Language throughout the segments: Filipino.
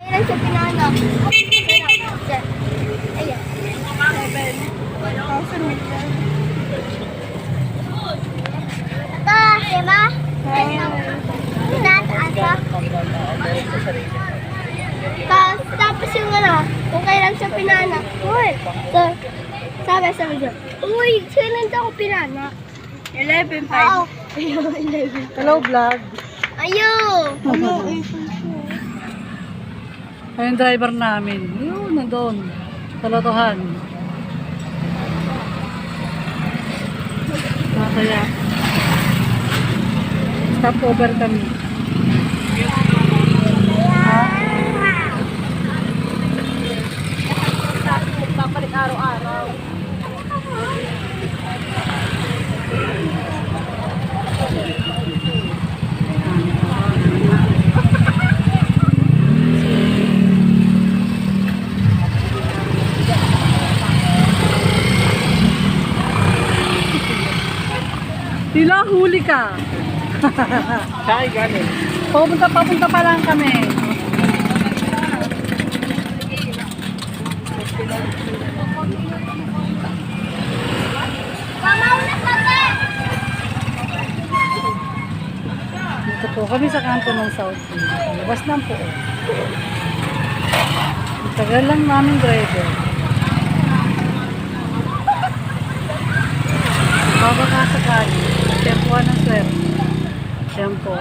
Ayan siya pinana. Ayan. 7,000 meter. Ito, diba? Nataasa. Tapos yung ano, kung kailan siya pinana. Uy, so, sabi dyan. Uy, kailan daw ako pinana? 11,500. Oo. Ayaw, 11,500. Hello, vlog. Ayaw. Ayun driver namin. Yun, nandun. Sa lotohan. Kaya stop over kami. Papalit araw-araw. Tila, huli ka. Saan galing? Papunta pa lang kami. Dito po kami sa kanto ng South Bay. Labas lang po. Tagal lang namin driver. Baka sakali. Tempuan ng swerte. Yan po.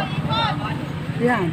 Yan.